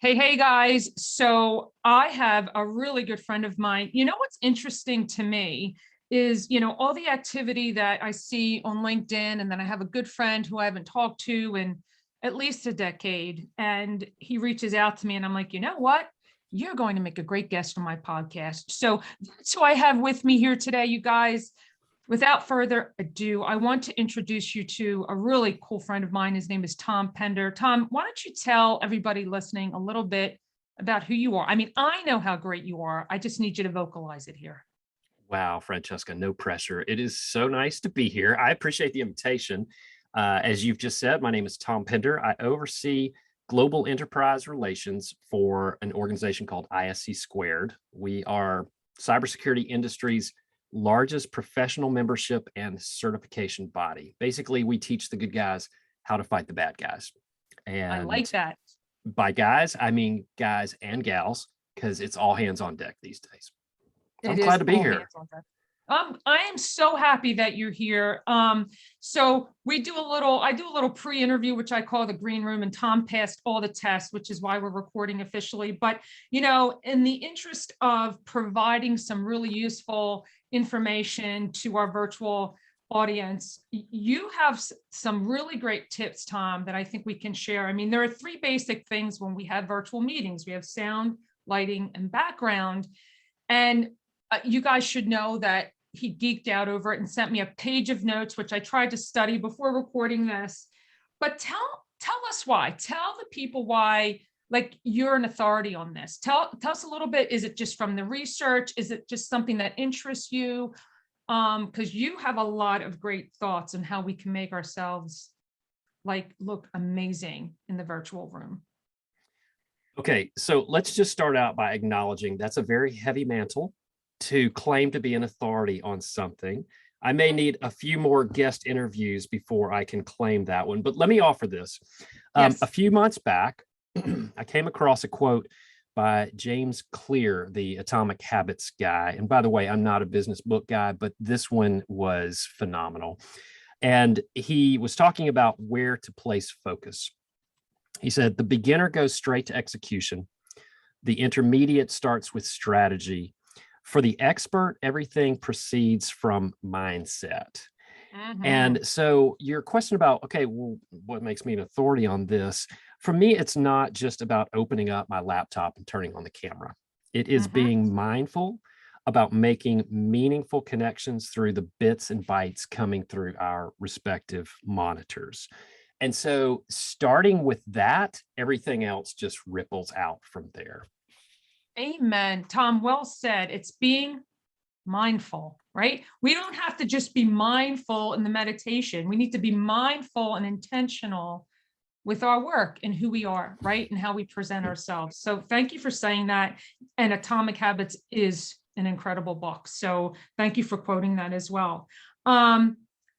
Hey guys. So I have a really good friend of mine. You know, what's interesting to me is, all the activity that I see on LinkedIn, and then I have a good friend who I haven't talked to in at least a decade. And he reaches out to me and I'm like, you know what? You're going to make a great guest on my podcast. So that's who I have with me here today, you guys. Without further ado, I want to introduce you to a really cool friend of mine. His name is Tom Pender. Tom, why don't you tell everybody listening a little bit about who you are? I mean, I know how great you are. I just need you to vocalize it here. Wow, Francesca, no pressure. It is so nice to be here. I appreciate the invitation. As you've just said, my name is Tom Pender. I oversee global enterprise relations for an organization called ISC Squared. We are cybersecurity industry's largest professional membership and certification body. Basically, we teach the good guys how to fight the bad guys. I like And that. by guys, I mean guys and gals, because it's all hands on deck these days. So I'm It glad is to be all here. hands on deck. I am so happy that you're here. So I do a little pre-interview, which I call the green room, and Tom passed all the tests, which is why we're recording officially. But, in the interest of providing some really useful information to our virtual audience, you have some really great tips, Tom, that I think we can share. I mean, there are three basic things when we have virtual meetings. We have sound, lighting, and background. And you guys should know that he geeked out over it and sent me a page of notes, which I tried to study before recording this. But tell us why. Tell the people why, like, you're an authority on this. Tell us a little bit. Is it just from the research? Is it just something that interests you? Because you have a lot of great thoughts on how we can make ourselves look amazing in the virtual room. Okay, so let's just start out by acknowledging that's a very heavy mantle to claim to be an authority on something. I may need a few more guest interviews before I can claim that one, but let me offer this. Yes. A few months back, I came across a quote by James Clear, the Atomic Habits guy. And by the way, I'm not a business book guy, but this one was phenomenal. And he was talking about where to place focus. He said, the beginner goes straight to execution. The intermediate starts with strategy. For the expert, everything proceeds from mindset. And so your question about, okay, well, what makes me an authority on this? For me, it's not just about opening up my laptop and turning on the camera. It is being mindful about making meaningful connections through the bits and bytes coming through our respective monitors. And so starting with that, everything else just ripples out from there. Amen. Tom, well said. It's being mindful, right? We don't have to just be mindful in the meditation. We need to be mindful and intentional with our work and who we are, right? And how we present ourselves. So thank you for saying that. And Atomic Habits is an incredible book. So thank you for quoting that as well.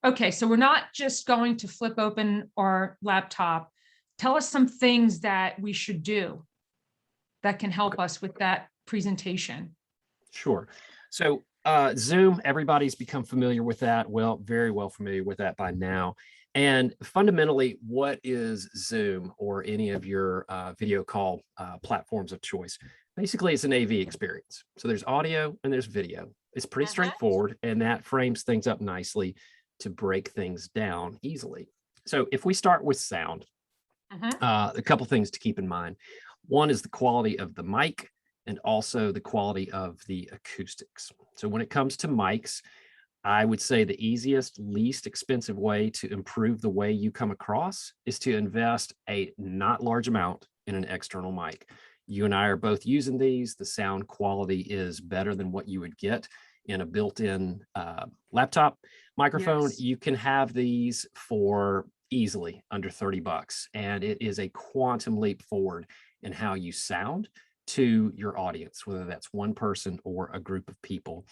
Okay, so we're not just going to flip open our laptop. Tell us some things that we should do that can help us with that presentation. Sure. So Zoom, everybody's become familiar with that. Well, very well familiar with that by now. And fundamentally, what is Zoom or any of your video call platforms of choice? Basically, it's an AV experience. So there's audio and there's video. It's pretty straightforward, and that frames things up nicely to break things down easily. So if we start with sound, a couple things to keep in mind. One is the quality of the mic and also the quality of the acoustics. So when it comes to mics, I would say the easiest, least expensive way to improve the way you come across is to invest a not large amount in an external mic. You and I are both using these. The sound quality is better than what you would get in a built-in laptop microphone. Yes. You can have these for easily under 30 bucks. And it is a quantum leap forward in how you sound to your audience, whether that's one person or a group of people.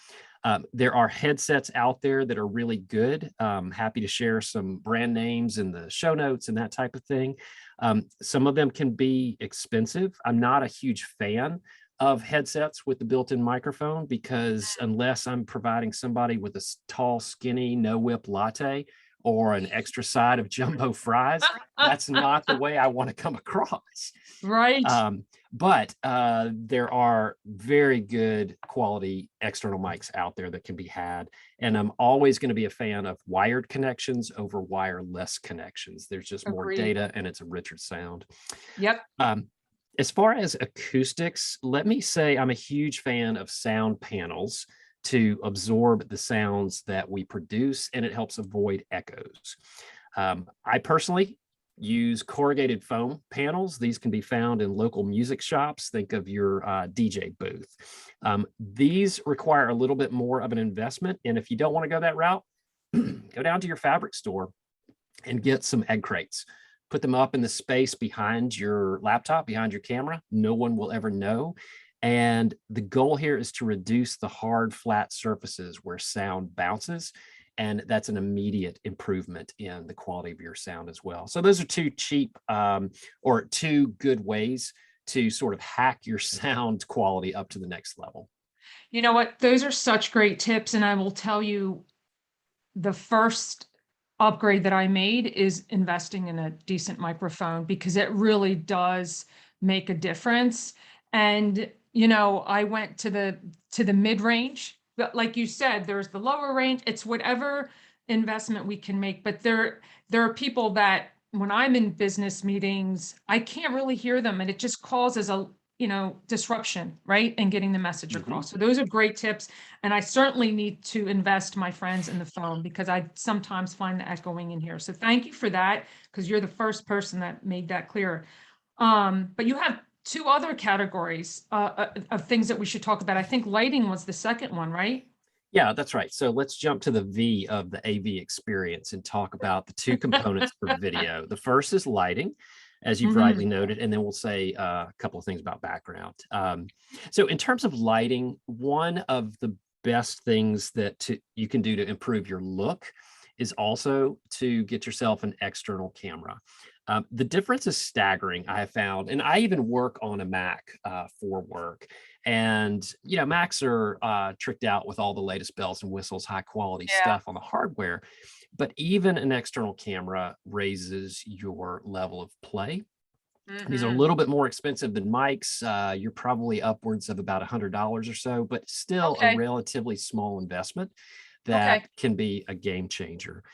There are headsets out there that are really good. Happy to share some brand names in the show notes and that type of thing. Some of them can be expensive. I'm not a huge fan of headsets with the built-in microphone because unless I'm providing somebody with a tall, skinny, no whip latte, or an extra side of jumbo fries. That's not the way I want to come across. Right. But there are very good quality external mics out there that can be had. And I'm always going to be a fan of wired connections over wireless connections. There's just more Agreed. data and it's a richer sound. Yep. As far as acoustics, let me say I'm a huge fan of sound panels to absorb the sounds that we produce, and it helps avoid echoes. I personally use corrugated foam panels. These can be found in local music shops. Think of your DJ booth. These require a little bit more of an investment. And if you don't want to go that route, go down to your fabric store and get some egg crates. Put them up in the space behind your laptop, behind your camera. No one will ever know. And the goal here is to reduce the hard, flat surfaces where sound bounces. And that's an immediate improvement in the quality of your sound as well. So those are two cheap or two good ways to sort of hack your sound quality up to the next level. You know what? Those are such great tips. And I will tell you, the first upgrade that I made is investing in a decent microphone, because it really does make a difference. And, you know, I went to the mid-range, but like you said, there's the lower range. It's whatever investment we can make. But there are people that when I'm in business meetings, I can't really hear them, and it just causes a, you know, disruption, right? And getting the message across. So those are great tips. And I certainly need to invest, my friends, in the phone, because I sometimes find the echoing in here. So thank you for that, because you're the first person that made that clear. But you have two other categories of things that we should talk about. I think lighting was the second one, right? Yeah, that's right. So let's jump to the V of the AV experience and talk about the two components for video. The first is lighting, as you've rightly noted, and then we'll say a couple of things about background. So in terms of lighting, one of the best things that you can do to improve your look is also to get yourself an external camera. The difference is staggering, I have found, and I even work on a Mac for work. And, you know, Macs are tricked out with all the latest bells and whistles, high quality stuff on the hardware. But even an external camera raises your level of play. These are a little bit more expensive than mics. You're probably upwards of about $100 or so, but still a relatively small investment that can be a game changer.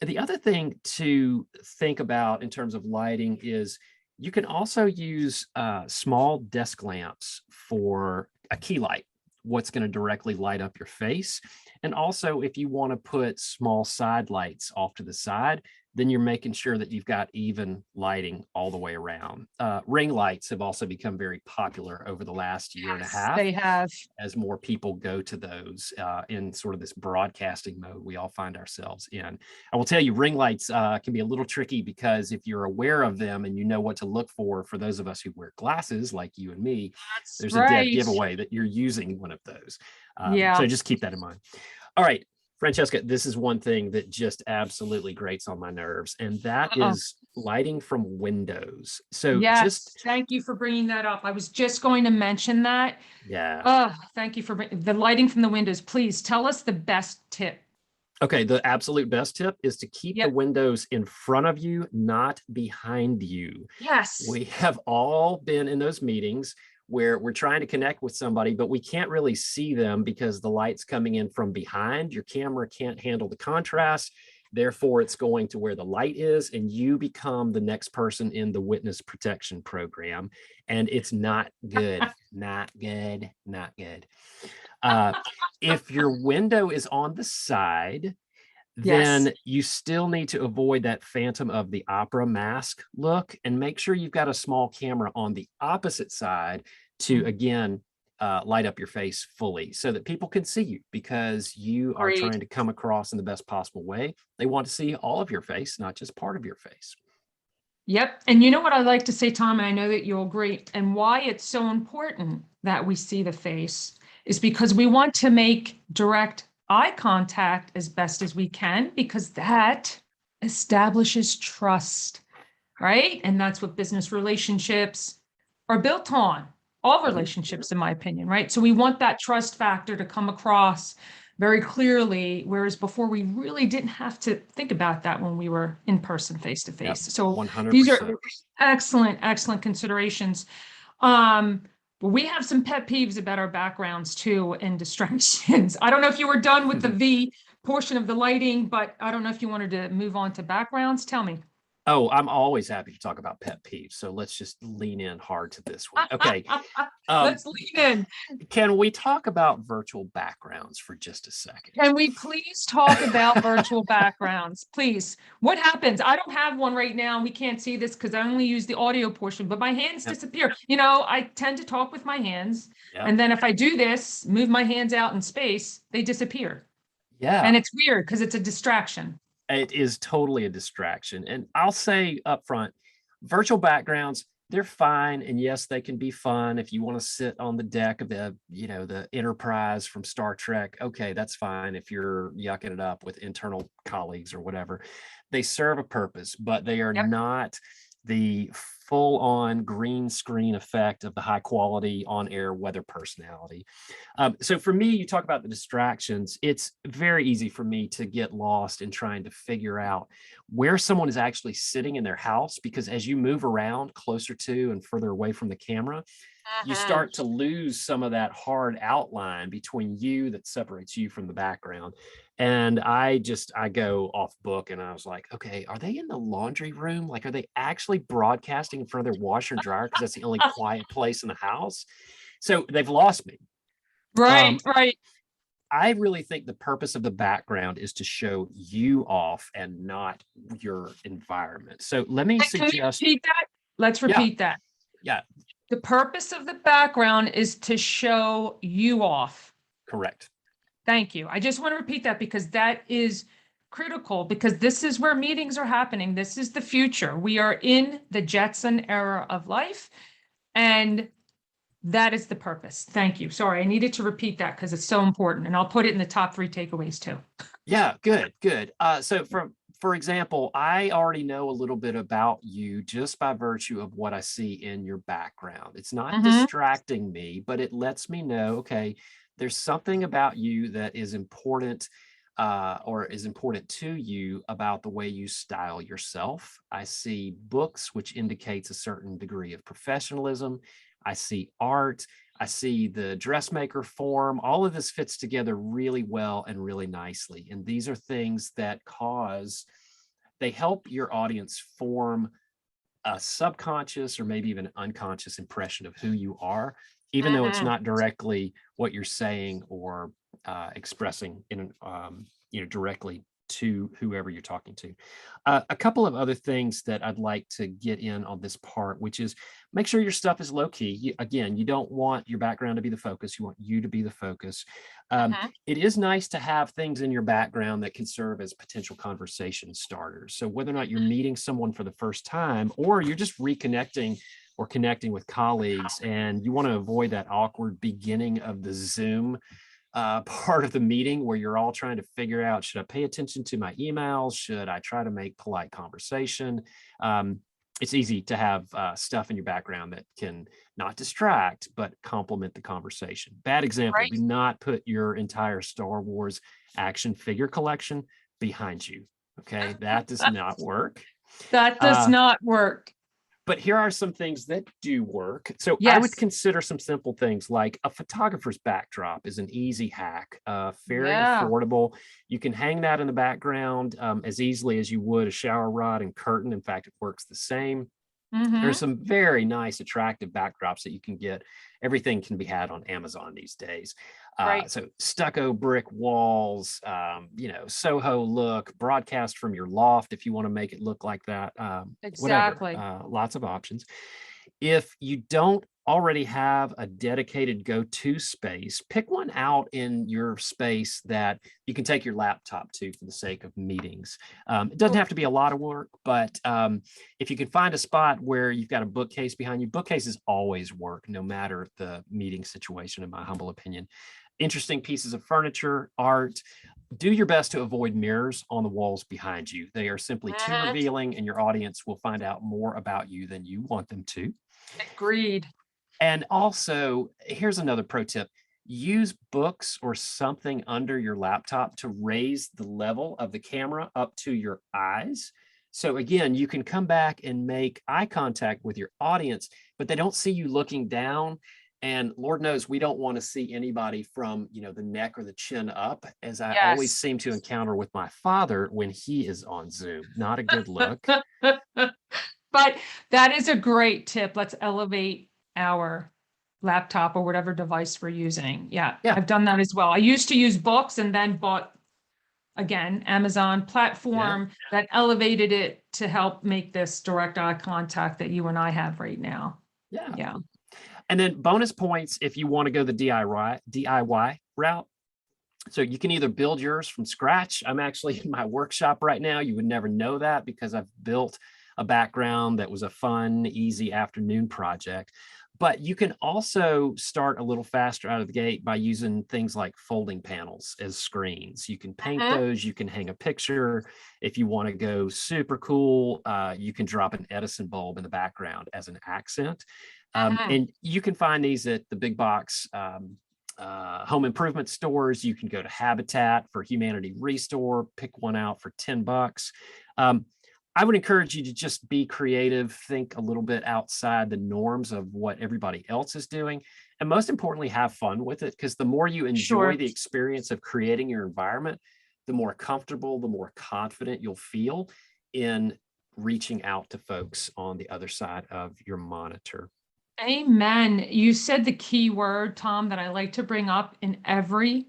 The other thing to think about in terms of lighting is you can also use small desk lamps for a key light, what's going to directly light up your face. And also, if you want to put small side lights off to the side, then you're making sure that you've got even lighting all the way around. Ring lights have also become very popular over the last year and a half. They have. As more people go to those in sort of this broadcasting mode we all find ourselves in. I will tell you, ring lights can be a little tricky, because if you're aware of them and you know what to look for those of us who wear glasses like you and me, there's a dead giveaway that you're using one of those. So just keep that in mind. All right, Francesca, this is one thing that just absolutely grates on my nerves, and that is lighting from windows. So thank you for bringing that up. I was just going to mention that. Yeah. Thank you for the lighting from the windows. Please tell us the best tip. Okay, the absolute best tip is to keep the windows in front of you, not behind you. Yes. We have all been in those meetings where we're trying to connect with somebody, but we can't really see them because the light's coming in from behind. Your camera can't handle the contrast. Therefore, it's going to where the light is, and you become the next person in the witness protection program. And it's not good, not good, not good. If your window is on the side, then you still need to avoid that Phantom of the Opera mask look, and make sure you've got a small camera on the opposite side to, again, light up your face fully so that people can see you, because you are trying to come across in the best possible way. They want to see all of your face, not just part of your face. Yep. And you know what I like to say, Tom, and I know that you'll agree, and why it's so important that we see the face is because we want to make direct eye contact as best as we can, because that establishes trust, right? And that's what business relationships are built on. All relationships, in my opinion, right? So we want that trust factor to come across very clearly, whereas before we really didn't have to think about that when we were in person, face to Yep, face. So these are 100%. excellent, excellent considerations. But we have some pet peeves about our backgrounds too and distractions. I don't know if you were done with the V portion of the lighting, but I don't know if you wanted to move on to backgrounds. Tell me. Oh, I'm always happy to talk about pet peeves. So let's just lean in hard to this one. Okay. Um, Let's lean in. can we talk about virtual backgrounds for just a second? Can we please talk about virtual backgrounds, please? What happens? I don't have one right now. We can't see this because I only use the audio portion, but my hands Yep. disappear. You know, I tend to talk with my hands. Yep. And then if I do this, move my hands out in space, they disappear. And Yeah. it's weird because it's a distraction. It is totally a distraction. And I'll say up front, virtual backgrounds, they're fine. And yes, they can be fun if you want to sit on the deck of the Enterprise from Star Trek. Okay, that's fine if you're yucking it up with internal colleagues or whatever. They serve a purpose, but they are Yep. not the full on green screen effect of the high quality on air weather personality. So for me, you talk about the distractions. It's very easy for me to get lost in trying to figure out where someone is actually sitting in their house, because as you move around closer to and further away from the camera, you Mhm. start to lose some of that hard outline between you that separates you from the background. And I go off book and I was like, okay, are they in the laundry room? Like, are they actually broadcasting in front of their washer and dryer? Because that's the only quiet place in the house. So they've lost me. Right, Um, right. I really think the purpose of the background is to show you off and not your environment. So let me Can we suggest, repeat that? Let's yeah, repeat that. yeah, The purpose of the background is to show you off. correct. Thank you. I just want to repeat that because that is critical because this is where meetings are happening. This is the future. We are in the Jetson era of life, and that is the purpose. Thank you. Sorry, I needed to repeat that because it's so important, and I'll put it in the top 3 takeaways too. Yeah, good, good. So for example, I already know a little bit about you just by virtue of what I see in your background. It's not Mhm. distracting me, but it lets me know, okay, there's something about you that is important, or is important to you about the way you style yourself. I see books, which indicates a certain degree of professionalism. I see art. I see the dressmaker form. All of this fits together really well and really nicely. And these are things that they help your audience form a subconscious or maybe even an unconscious impression of who you are, even though it's Mhm. not directly what you're saying or expressing directly to whoever you're talking to. A couple of other things that I'd like to get in on this part, which is make sure your stuff is low key. Again, you don't want your background to be the focus. You want you to be the focus. Mhm. It is nice to have things in your background that can serve as potential conversation starters. So whether or not you're meeting someone for the first time or you're just reconnecting or connecting with colleagues and you want to avoid that awkward beginning of the Zoom part of the meeting where you're all trying to figure out, should I pay attention to my emails? Should I try to make polite conversation? It's easy to have stuff in your background that can not distract, but complement the conversation. Bad example, Right. do not put your entire Star Wars action figure collection behind you. Okay, that does not work. That does Uh, not work. but here are some things that do work. So I would Yes. consider some simple things like a photographer's backdrop is an easy hack, very Yeah. affordable. You can hang that in the background as easily as you would a shower rod and curtain. In fact, it works the same. There's Mhm. some very nice, attractive backdrops that you can get. Everything can be had on Amazon these days. Right. So stucco brick walls, Soho look, broadcast from your loft if you want to make it look like that. Whatever, Exactly. lots of options. If you don't already have a dedicated go-to space, pick one out in your space that you can take your laptop to for the sake of meetings. It doesn't have to be a lot of work, but if you can find a spot where you've got a bookcase behind you, bookcases always work, no matter the meeting situation, in my humble opinion. Interesting pieces of furniture, art. Do your best to avoid mirrors on the walls behind you. They are simply too Mhm. revealing, and your audience will find out more about you than you want them to. Agreed. And also, here's another pro tip. use books or something under your laptop to raise the level of the camera up to your eyes. So again, you can come back and make eye contact with your audience, but they don't see you looking down. And Lord knows we don't want to see anybody from, the neck or the chin up, as I always Yes. seem to encounter with my father when he is on Zoom. Not a good look. But that is a great tip. Let's elevate our laptop or whatever device we're using. Yeah, Yeah. I've done that as well. I used to use books and then bought, again, Amazon platform that elevated it to help make this direct eye contact that you and I have right now. Yeah. Yeah. And then bonus points if you want to go the DIY route. So you can either build yours from scratch. I'm actually in my workshop right now. You would never know that because I've built a background that was a fun, easy afternoon project. But you can also start a little faster out of the gate by using things like folding panels as screens. You can paint those, you can hang a picture. If you want to go super cool, you can drop an Edison bulb in the background as an accent. And you can find these at the big box home improvement stores. You can go to Habitat for Humanity Restore, pick one out for $10. I would encourage you to just be creative, think a little bit outside the norms of what everybody else is doing, and most importantly, have fun with it, because the more you enjoy the experience of creating your environment, the more comfortable, the more confident you'll feel in reaching out to folks on the other side of your monitor. Amen. You said the key word, Tom, that I like to bring up in every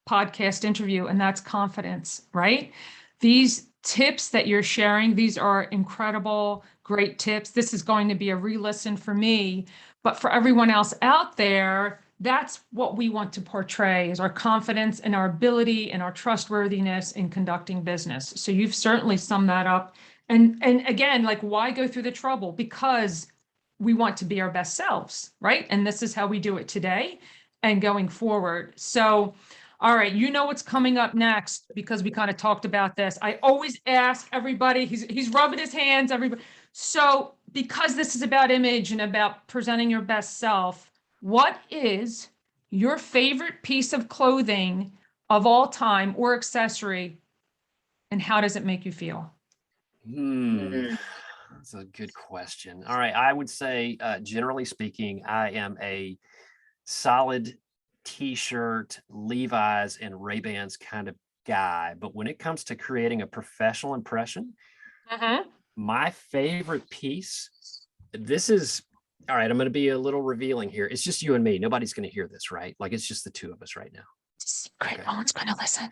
podcast interview, and that's confidence, right? These tips that you're sharing, these are incredible, great tips. This is going to be a re-listen for me, but for everyone else out there, that's what we want to portray, is our confidence and our ability and our trustworthiness in conducting business. So you've certainly summed that up. And again, like, why go through the trouble? Because we want to be our best selves, right? And this is how we do it today and going forward. So, all right, you know what's coming up next, because we kind of talked about this. I always ask everybody, he's rubbing his hands, everybody. So, because this is about image and about presenting your best self, what is your favorite piece of clothing of all time or accessory, and how does it make you feel? That's a good question. All right, I would say, generally speaking, I am a solid T-shirt, Levi's, and Ray-Bans kind of guy. But when it comes to creating a professional impression, my favorite piece, this is, all right, I'm going to be a little revealing here. It's just you and me. Nobody's going to hear this, right? Like, it's just the two of us right now. Secret. No one's going to listen.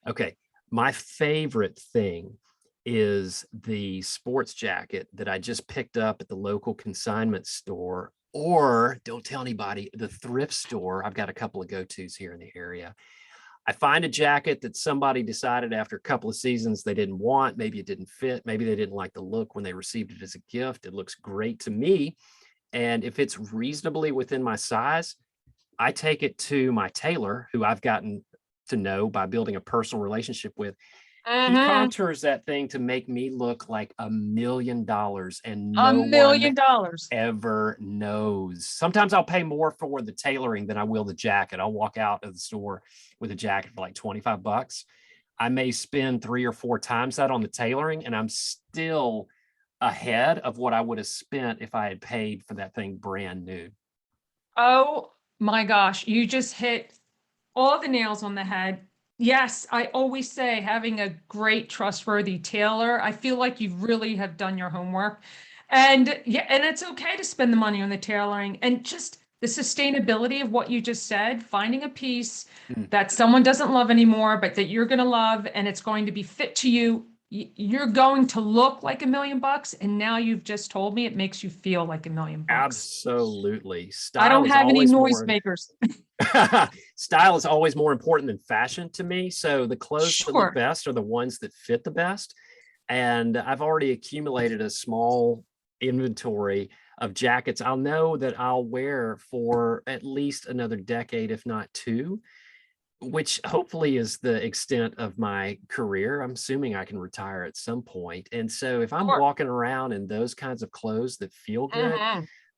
Okay. My favorite thing is the sports jacket that I just picked up at the local consignment store, or don't tell anybody, the thrift store. I've got a couple of go-tos here in the area. I find a jacket that somebody decided after a couple of seasons they didn't want. Maybe it didn't fit. Maybe they didn't like the look when they received it as a gift. It looks great to me. And if it's reasonably within my size, I take it to my tailor, who I've gotten to know by building a personal relationship with. He contours that thing to make me look like $1 million, and $1 no million. one ever knows. Sometimes I'll pay more for the tailoring than I will the jacket. I'll walk out of the store with a jacket for like $25. I may spend 3 or 4 times that on the tailoring, and I'm still ahead of what I would have spent if I had paid for that thing brand new. Oh my gosh, you just hit all the nails on the head. Yes, I always say having a great, trustworthy tailor, I feel like you really have done your homework. And yeah, and it's okay to spend the money on the tailoring, and just the sustainability of what you just said, finding a piece that someone doesn't love anymore, but that you're going to love, and it's going to be fit to you. You're going to look like $1 million. And now you've just told me it makes you feel like $1 million. Absolutely. I Style don't is have any always more noisemakers. style is always more important than fashion to me. So the clothes that look Sure. best are the ones that fit the best. And I've already accumulated a small inventory of jackets I'll know that I'll wear for at least another decade, if not 2, which hopefully is the extent of my career. I'm assuming I can retire at some point. And so if I'm Sure. walking around in those kinds of clothes that feel good,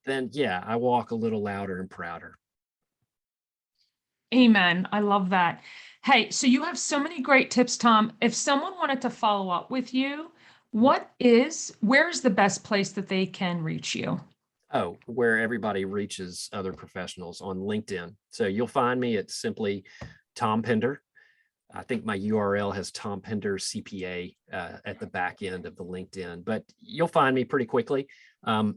then yeah, I walk a little louder and prouder. Amen. I love that. Hey, so you have so many great tips, Tom. If someone wanted to follow up with you, where's the best place that they can reach you? Oh, where everybody reaches other professionals on LinkedIn. So you'll find me at simply Tom Pender. I think my URL has Tom Pender CPA at the back end of the LinkedIn, but you'll find me pretty quickly.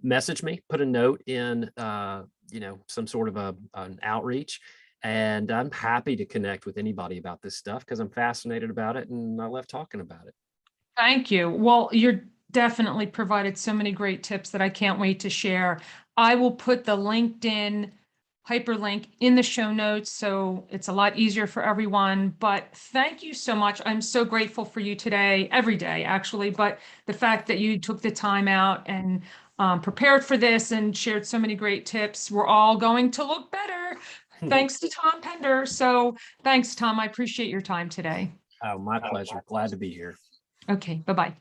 Message me, put a note in, some sort of an outreach, and I'm happy to connect with anybody about this stuff because I'm fascinated about it and I love talking about it. Thank you. Well, you're definitely provided so many great tips that I can't wait to share. I will put the LinkedIn hyperlink in the show notes, so it's a lot easier for everyone. But thank you so much. I'm so grateful for you today, every day, actually. But the fact that you took the time out and prepared for this and shared so many great tips, we're all going to look better. Thanks to Tom Pender. So thanks, Tom. I appreciate your time today. Oh, my pleasure. Glad to be here. Okay, bye-bye.